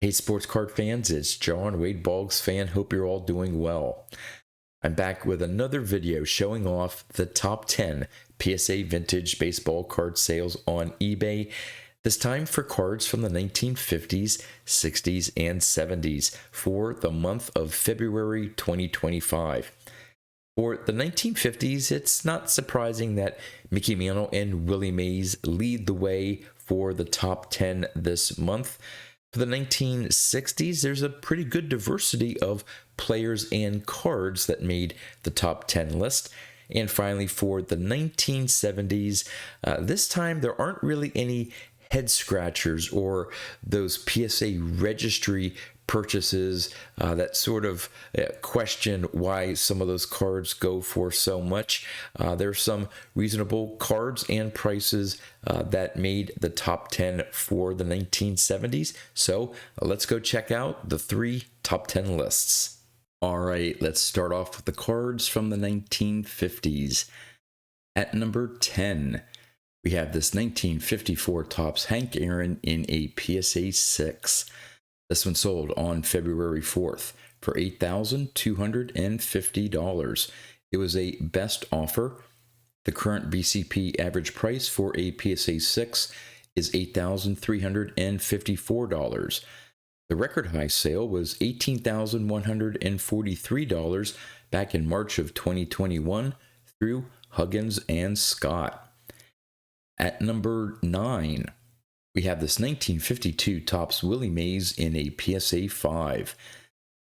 Hey, sports card fans, it's John Wade, Boggs fan. Hope you're all doing well. I'm back with another video showing off the top 10 PSA vintage baseball card sales on eBay, this time for cards from the 1950s, 60s, and 70s for the month of February 2025. For the 1950s, it's not surprising that Mickey Mantle and Willie Mays lead the way for the top 10 this month. For the 1960s, there's a pretty good diversity of players and cards that made the top 10 list. And finally, for the 1970s, this time there aren't really any head scratchers or those PSA registry purchases that sort of question why some of those cards go for so much. There's some reasonable cards and prices that made the top 10 for the 1970s. So let's go check out the 3 top 10 lists. All right, let's start off with the cards from the 1950s. At number 10, we have this 1954 Topps Hank Aaron in a PSA 6. This one sold on February 4th for $8,250. It was a best offer. The current BCP average price for a PSA 6 is $8,354. The record high sale was $18,143 back in March of 2021 through Huggins and Scott. At number 9, we have this 1952 Topps Willie Mays in a PSA 5.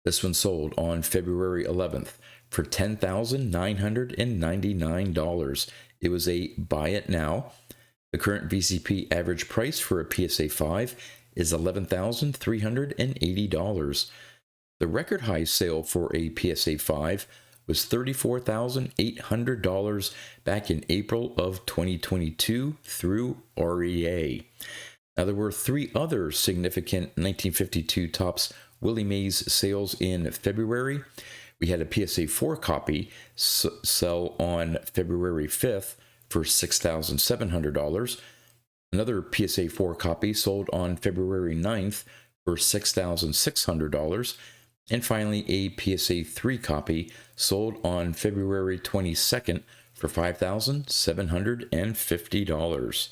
This one sold on February 11th for $10,999. It was a buy it now. The current VCP average price for a PSA 5 is $11,380. The record high sale for a PSA 5 was $34,800 back in April of 2022 through REA. Now, there were 3 other significant 1952 Topps Willie Mays sales in February. We had a PSA 4 copy sell on February 5th for $6,700. Another PSA 4 copy sold on February 9th for $6,600. And finally, a PSA 3 copy sold on February 22nd for $5,750.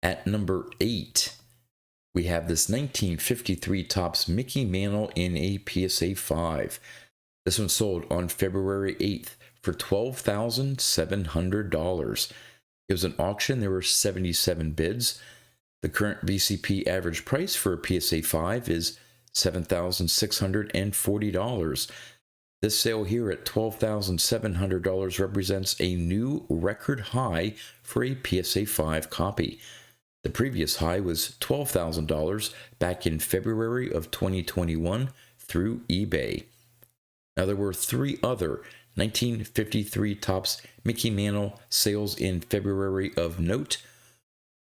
At number 8, we have this 1953 Topps Mickey Mantle in a PSA 5. This one sold on February 8th for $12,700. It was an auction. There were 77 bids. The current VCP average price for a PSA 5 is $7,640. This sale here at $12,700 represents a new record high for a PSA 5 copy. The previous high was $12,000 back in February of 2021 through eBay. Now, there were 3 other 1953 Topps Mickey Mantle sales in February of note.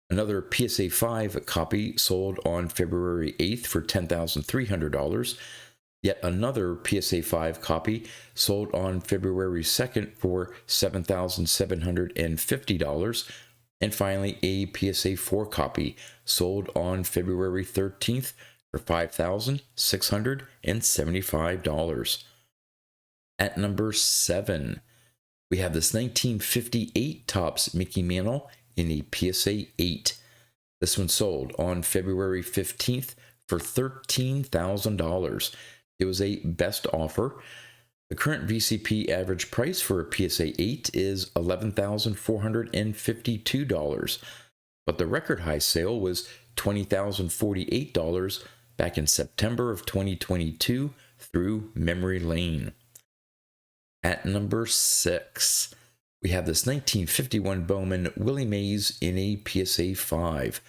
Another PSA 5 copy sold on February 8th for $10,300. Yet another PSA 5 copy sold on February 2nd for $7,750. And finally, a PSA 4 copy sold on February 13th for $5,675. At number 7, we have this 1958 Topps Mickey Mantle in a PSA 8. This one sold on February 15th for $13,000. It was a best offer. The current VCP average price for a PSA 8 is $11,452, but the record high sale was $20,048 back in September of 2022 through Memory Lane. At number 6, we have this 1951 Bowman Willie Mays in a PSA 5.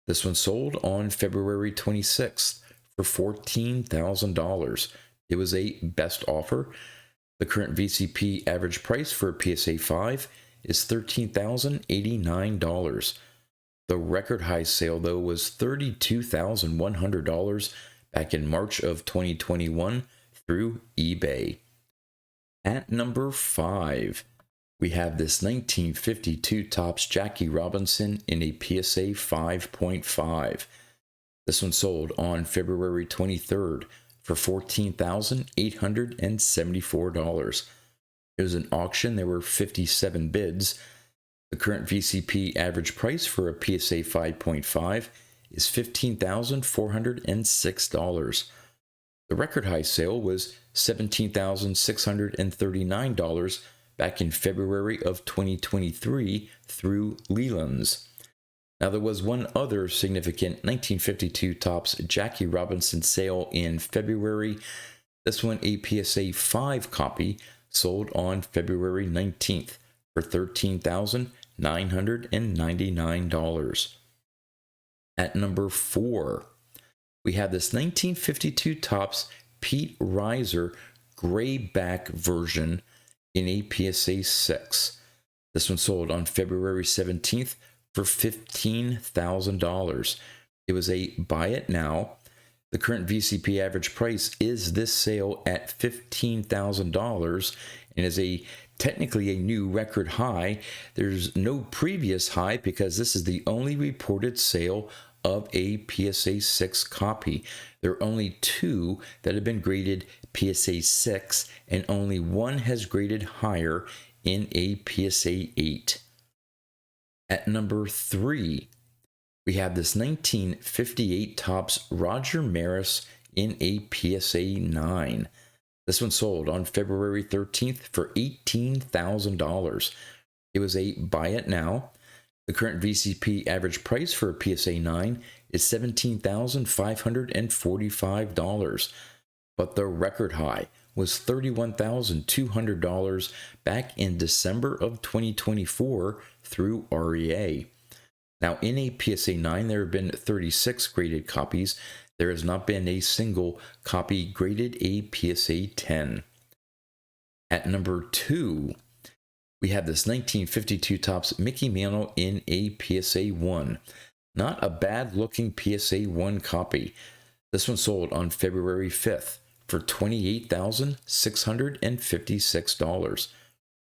This one sold on February 26th for $14,000. It was a best offer. The current VCP average price for a PSA 5 is $13,089. The record high sale, though, was $32,100 back in March of 2021 through eBay. At number 5, we have this 1952 Topps Jackie Robinson in a PSA 5.5. This one sold on February 23rd for $14,874. It was an auction. There were 57 bids. The current VCP average price for a PSA 5.5 is $15,406. The record high sale was $17,639 back in February of 2023 through Leland's. Now, there was one other significant 1952 Topps Jackie Robinson sale in February. This one, a PSA 5 copy, sold on February 19th for $13,999. At number 4, we have this 1952 Topps Pete Reiser grayback version in a PSA 6. This one sold on February 17th for $15,000. It was a buy it now. The current VCP average price is this sale at $15,000 and is technically a new record high. There's no previous high because this is the only reported sale of a PSA 6 copy. There are only 2 that have been graded PSA 6 and only 1 has graded higher in a PSA 8. At number 3, we have this 1958 Topps Roger Maris in a PSA 9. This one sold on February 13th for $18,000. It was a buy it now. The current VCP average price for a PSA 9 is $17,545, but the record high was $31,200 back in December of 2024 through REA. Now, in a PSA 9, there have been 36 graded copies. There has not been a single copy graded a PSA 10. At number 2, we have this 1952 Topps Mickey Mantle in a PSA 1. Not a bad looking PSA 1 copy. This one sold on February 5th for $28,656.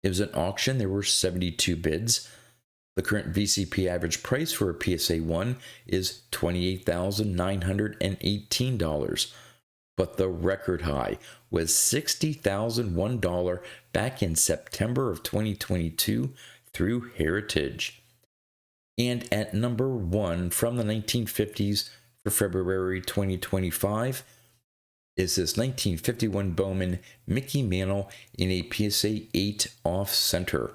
It was an auction. There were 72 bids. The current VCP average price for a PSA 1 is $28,918, but the record high was $60,001 back in September of 2022 through Heritage. And at number 1 from the 1950s for February 2025 is this 1951 Bowman Mickey Mantle in a PSA 8 off-center.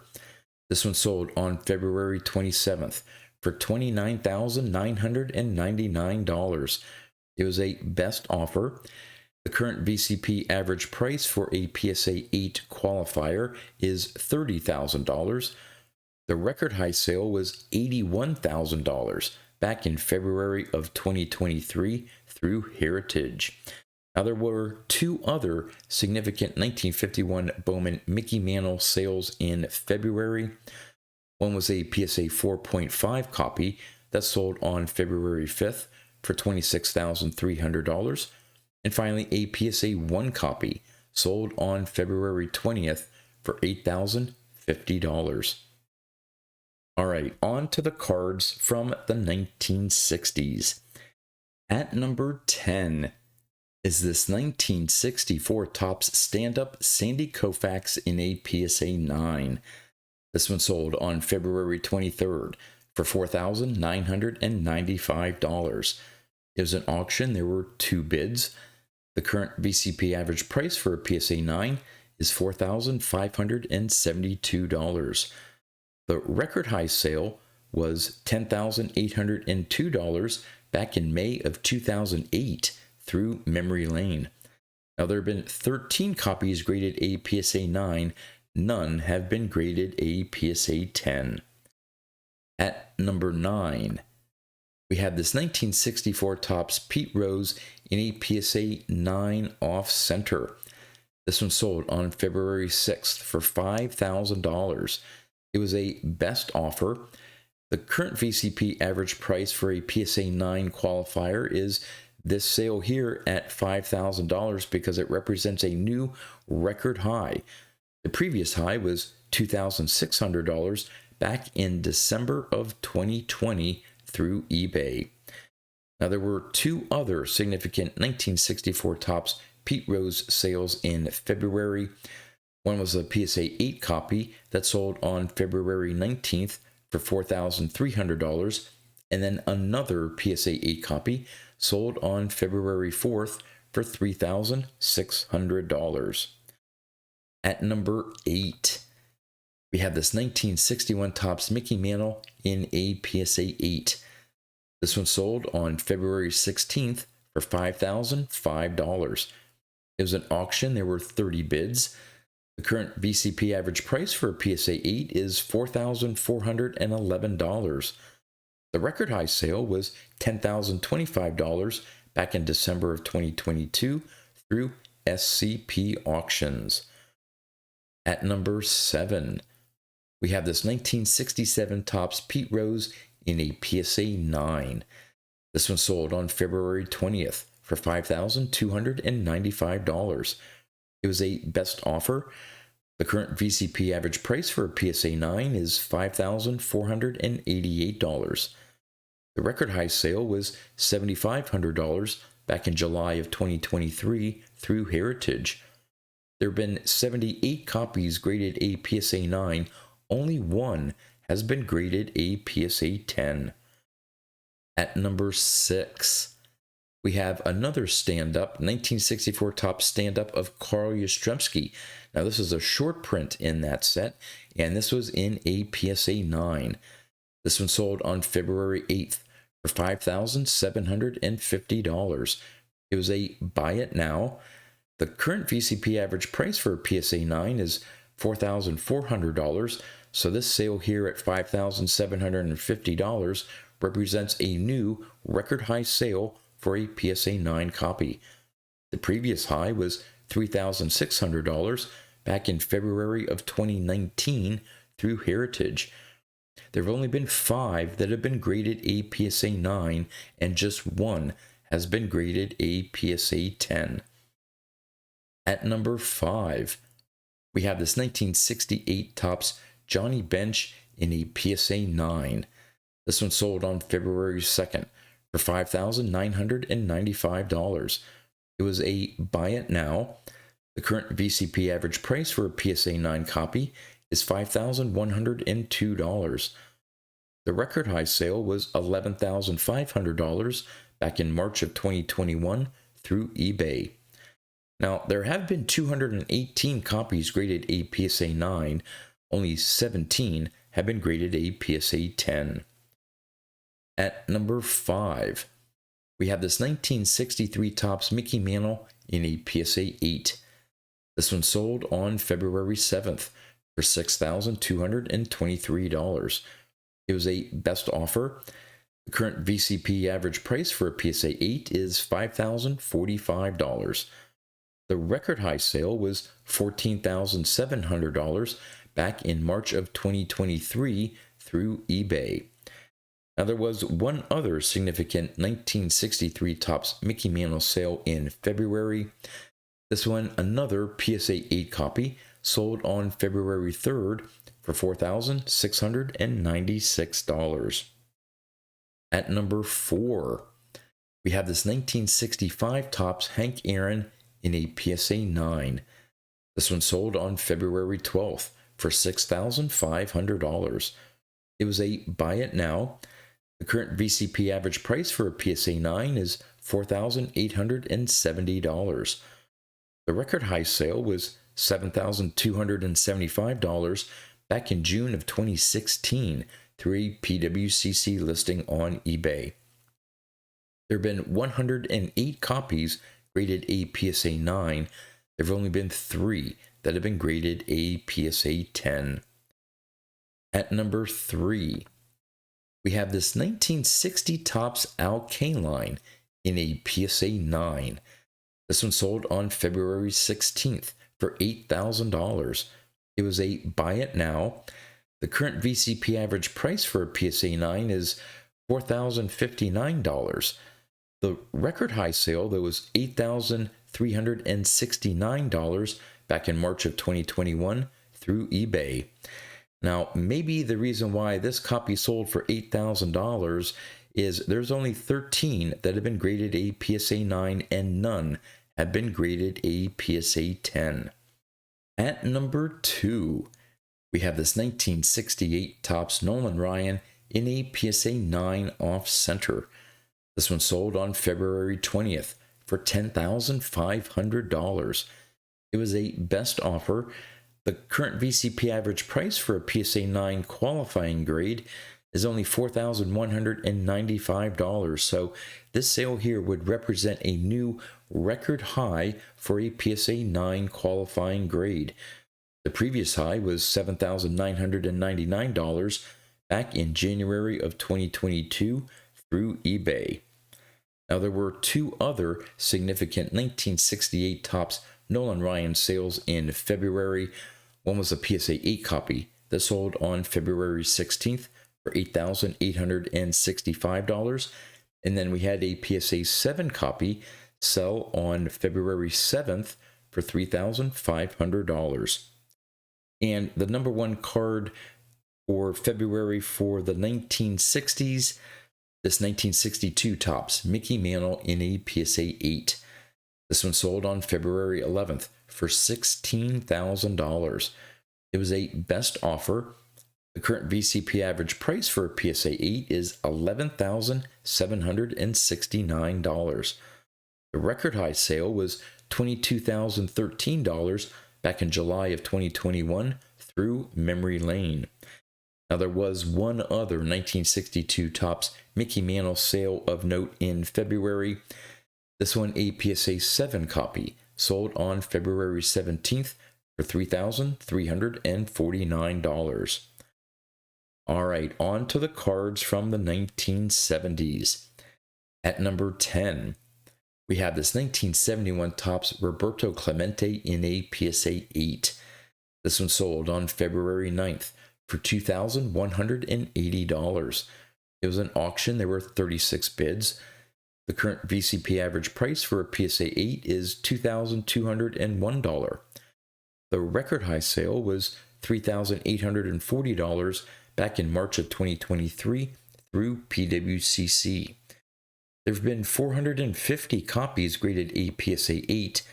This one sold on February 27th for $29,999. It was a best offer. The current VCP average price for a PSA 8 qualifier is $30,000. The record high sale was $81,000 back in February of 2023 through Heritage. Now, there were 2 other significant 1951 Bowman Mickey Mantle sales in February. One was a PSA 4.5 copy that sold on February 5th for $26,300. And finally, a PSA 1 copy sold on February 20th for $8,050. All right, on to the cards from the 1960s. At number 10 is this 1964 Topps stand-up Sandy Koufax in a PSA 9. This one sold on February 23rd for $4,995. It was an auction. There were 2 bids. The current VCP average price for a PSA 9 is $4,572. The record high sale was $10,802 back in May of 2008 through Memory Lane. Now, there have been 13 copies graded a PSA 9. None have been graded a PSA 10. At number 9, we have this 1964 Topps Pete Rose in a PSA 9 off-center. This one sold on February 6th for $5,000. It was a best offer. The current VCP average price for a PSA 9 qualifier is this sale here at $5,000 because it represents a new record high. The previous high was $2,600 back in December of 2020 through eBay. Now, there were two other significant 1964 Topps Pete Rose sales in February. One was a PSA 8 copy that sold on February 19th for $4,300, and then another PSA 8 copy sold on February 4th for $3,600. At number 8, we have this 1961 Topps Mickey Mantle in a PSA 8. This one sold on February 16th for $5,005. It was an auction. There were 30 bids. The current VCP average price for a PSA 8 is $4,411. The record high sale was $10,025 back in December of 2022 through SCP auctions. At number 7, we have this 1967 Topps Pete Rose in a PSA 9. This one sold on February 20th for $5,295. It was a best offer. The current VCP average price for a PSA 9 is $5,488. The record high sale was $7,500 back in July of 2023 through Heritage. There have been 78 copies graded a PSA 9. Only one has been graded a PSA 10. At number 6, we have another stand-up, 1964 Topps stand-up of Carl Yastrzemski. Now, this is a short print in that set, and this was in a PSA 9. This one sold on February 8th for $5,750. It was a buy it now. The current VCP average price for a PSA 9 is $4,400, so this sale here at $5,750 represents a new record high sale for a PSA 9 copy. The previous high was $3,600 back in February of 2019 through Heritage. There have only been 5 that have been graded a PSA 9, and just one has been graded a PSA 10. At number 5, we have this 1968 Topps Johnny Bench in a PSA 9. This one sold on February 2nd for $5,995. It was a buy it now. The current VCP average price for a PSA 9 copy is $5,102. The record high sale was $11,500 back in March of 2021 through eBay. Now, there have been 218 copies graded a PSA 9. Only 17 have been graded a PSA 10. At number 5, we have this 1963 Topps Mickey Mantle in a PSA 8. This one sold on February 7th for $6,223. It was a best offer. The current VCP average price for a PSA 8 is $5,045. The record high sale was $14,700 back in March of 2023 through eBay. Now, there was one other significant 1963 Topps Mickey Mantle sale in February. This one, another PSA 8 copy, sold on February 3rd for $4,696. At number 4, we have this 1965 Topps Hank Aaron in a PSA 9. This one sold on February 12th for $6,500. It was a buy it now. The current VCP average price for a PSA 9 is $4,870. The record high sale was $7,275 back in June of 2016 through a PWCC listing on eBay. There have been 108 copies graded a PSA 9. There have only been 3 that have been graded a PSA 10. At number 3, we have this 1960 Topps Al Kaline in a PSA 9. This one sold on February 16th for $8,000. It was a buy it now. The current VCP average price for a PSA 9 is $4,059. The record high sale, though, was $8,369 back in March of 2021 through eBay. Now, maybe the reason why this copy sold for $8,000 is there's only 13 that have been graded a PSA 9 and none have been graded a PSA 10. At number 2, we have this 1968 Topps Nolan Ryan in a PSA 9 off-center. This one sold on February 20th for $10,500. It was a best offer. The current VCP average price for a PSA 9 qualifying grade is only $4,195. So this sale here would represent a new record high for a PSA 9 qualifying grade. The previous high was $7,999 back in January of 2022 through eBay. Now, there were two other significant 1968 Topps Nolan Ryan sales in February. One was a PSA 8 copy that sold on February 16th for $8,865. And then we had a PSA 7 copy sell on February 7th for $3,500. And the number one card for February for the 1960s, this 1962 Topps Mickey Mantle in a PSA 8. This one sold on February 11th for $16,000. It was a best offer. The current VCP average price for a PSA 8 is $11,769. The record high sale was $22,013 back in July of 2021 through Memory Lane. Now, there was one other 1962 Topps Mickey Mantle sale of note in February. This one, a PSA 7 copy, sold on February 17th for $3,349. All right, on to the cards from the 1970s. At number 10, we have this 1971 Topps Roberto Clemente in a PSA 8. This one sold on February 9th for $2,180. It was an auction. There were 36 bids. The current VCP average price for a PSA 8 is $2,201. The record high sale was $3,840 back in March of 2023 through PWCC. There have been 450 copies graded a PSA 8.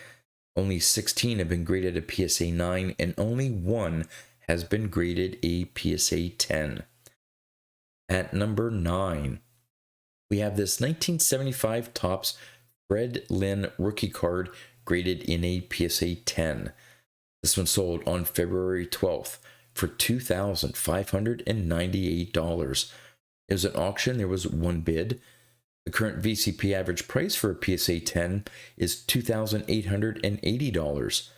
Only 16 have been graded a PSA 9, and only one has been graded a PSA 10. At number 9, we have this 1975 Topps Fred Lynn rookie card graded in a PSA 10. This one sold on February 12th for $2,598. It was an auction. There was one bid. The current VCP average price for a PSA 10 is $2,880.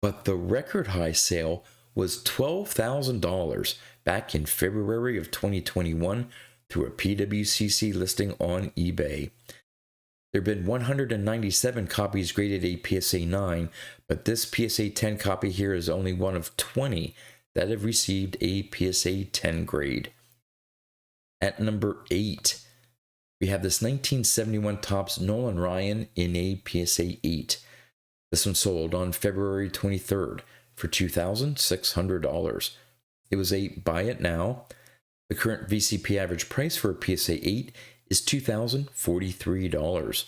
But the record high sale was $12,000 back in February of 2021 through a PWCC listing on eBay. There have been 197 copies graded a PSA 9, but this PSA 10 copy here is only one of 20 that have received a PSA 10 grade. At number 8, we have this 1971 Topps Nolan Ryan in a PSA 8. This one sold on February 23rd for $2,600. It was a buy it now. The current VCP average price for a PSA 8 is $2,043.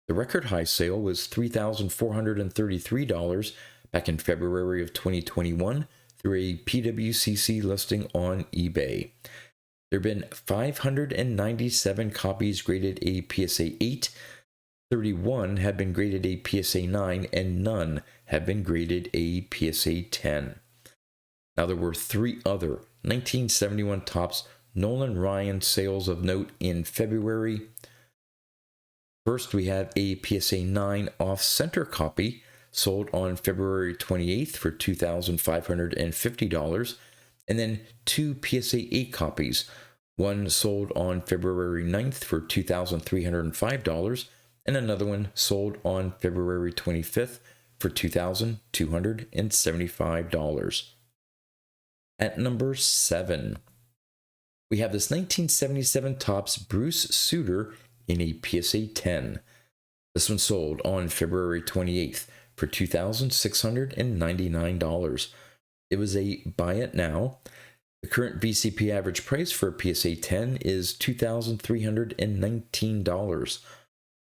The record high sale was $3,433 back in February of 2021 through a PWCC listing on eBay. There have been 597 copies graded a PSA 8, 31 have been graded a PSA 9, and none have been graded a PSA 10. Now, there were three other 1971 Topps Nolan Ryan sales of note in February. First, we have a PSA 9 off-center copy sold on February 28th for $2,550, and then two PSA 8 copies. One sold on February 9th for $2,305, and another one sold on February 25th for $2,275. At number 7, we have this 1977 Topps Bruce Sutter in a PSA 10. This one sold on February 28th for $2,699. It was a buy it now. The current VCP average price for a PSA 10 is $2,319.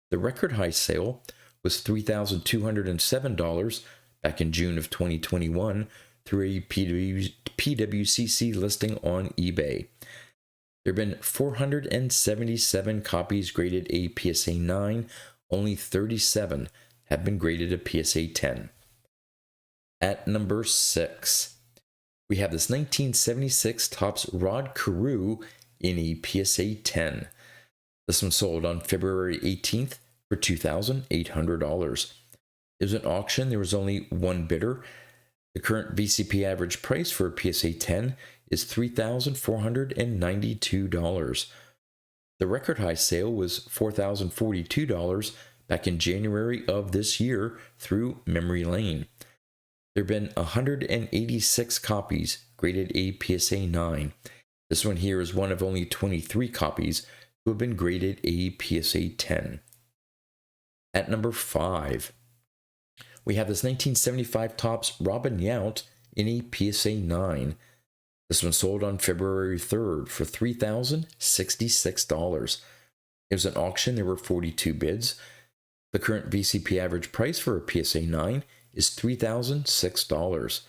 The record high sale was $3,207 back in June of 2021 through a PWCC listing on eBay. There have been 477 copies graded a PSA 9, only 37 have been graded a PSA 10. At number 6, we have this 1976 Topps Rod Carew in a PSA 10. This one sold on February 18th for $2,800. It was an auction. There was only one bidder. The current VCP average price for a PSA 10 is $3,492. The record high sale was $4,042 back in January of this year through Memory Lane. There have been 186 copies graded a PSA 9. This one here is one of only 23 copies who have been graded a PSA 10. At number 5, we have this 1975 Topps Robin Yount in a PSA 9. This one sold on February 3rd for $3,066. It was an auction. There were 42 bids. The current VCP average price for a PSA 9 is $3,006.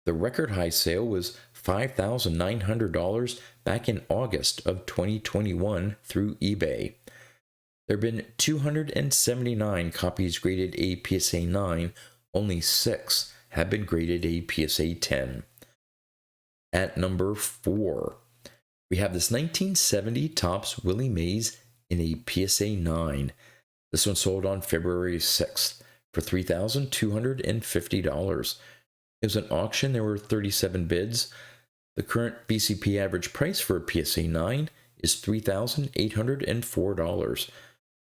The record high sale was $5,900 back in August of 2021 through eBay. There have been 279 copies graded a PSA 9, only 6 have been graded a PSA 10. At number 4, we have this 1970 Topps Willie Mays in a PSA 9. This one sold on February 6th for $3,250. It was an auction. There were 37 bids. The current VCP average price for a PSA 9 is $3,804.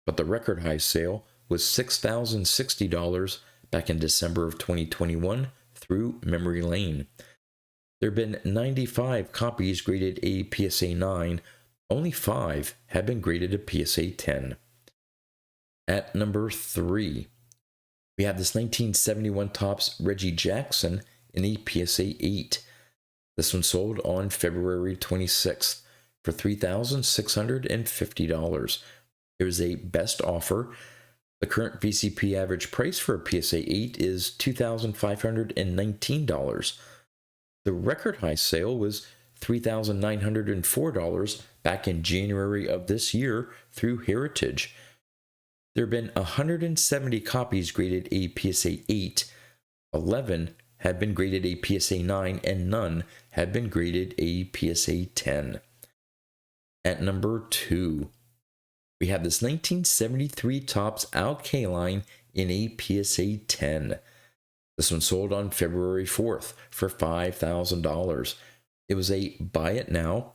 But the record high sale was $6,060 back in December of 2021 through Memory Lane. There have been 95 copies graded a PSA 9. Only 5 have been graded a PSA 10. At number 3, we have this 1971 Topps Reggie Jackson in a PSA 8. This one sold on February 26th for $3,650. It was a best offer. The current VCP average price for a PSA 8 is $2,519. The record high sale was $3,904 back in January of this year through Heritage. There have been 170 copies graded a PSA 8, 11 have been graded a PSA 9, and none have been graded a PSA 10. At number 2, we have this 1973 Topps Al Kaline in a PSA 10. This one sold on February 4th for $5,000. It was a buy it now.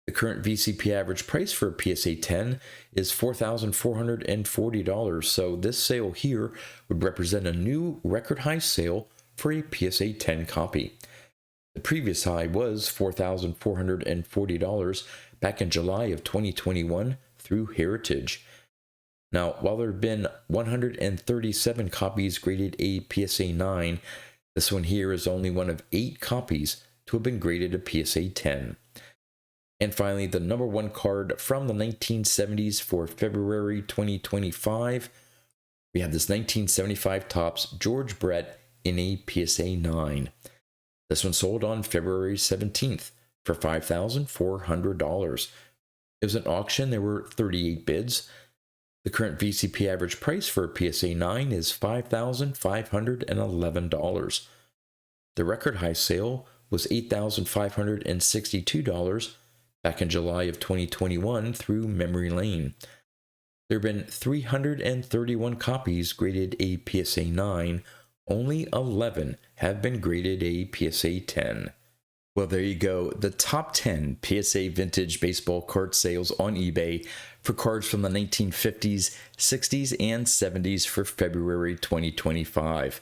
The current VCP average price for a PSA 10 is $4,440, so this sale here would represent a new record high sale for a PSA 10 copy. The previous high was $4,440 back in July of 2021 through Heritage. Now, while there have been 137 copies graded a PSA 9, this one here is only one of 8 copies to have been graded a PSA 10. And finally, the number 1 card from the 1970s for February 2025. We have this 1975 Topps George Brett in a PSA 9. This one sold on February 17th for $5,400. It was an auction. There were 38 bids. The current VCP average price for a PSA 9 is $5,511. The record high sale was $8,562 back in July of 2021 through Memory Lane. There have been 331 copies graded a PSA 9. Only 11 have been graded a PSA 10. Well, there you go. The top 10 PSA vintage baseball card sales on eBay for cards from the 1950s, 60s, and 70s for February 2025.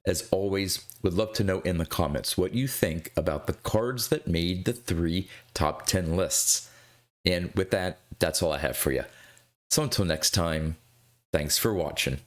As always, would love to know in the comments what you think about the cards that made the 3 top 10 lists. And with that, that's all I have for you. So until next time, thanks for watching.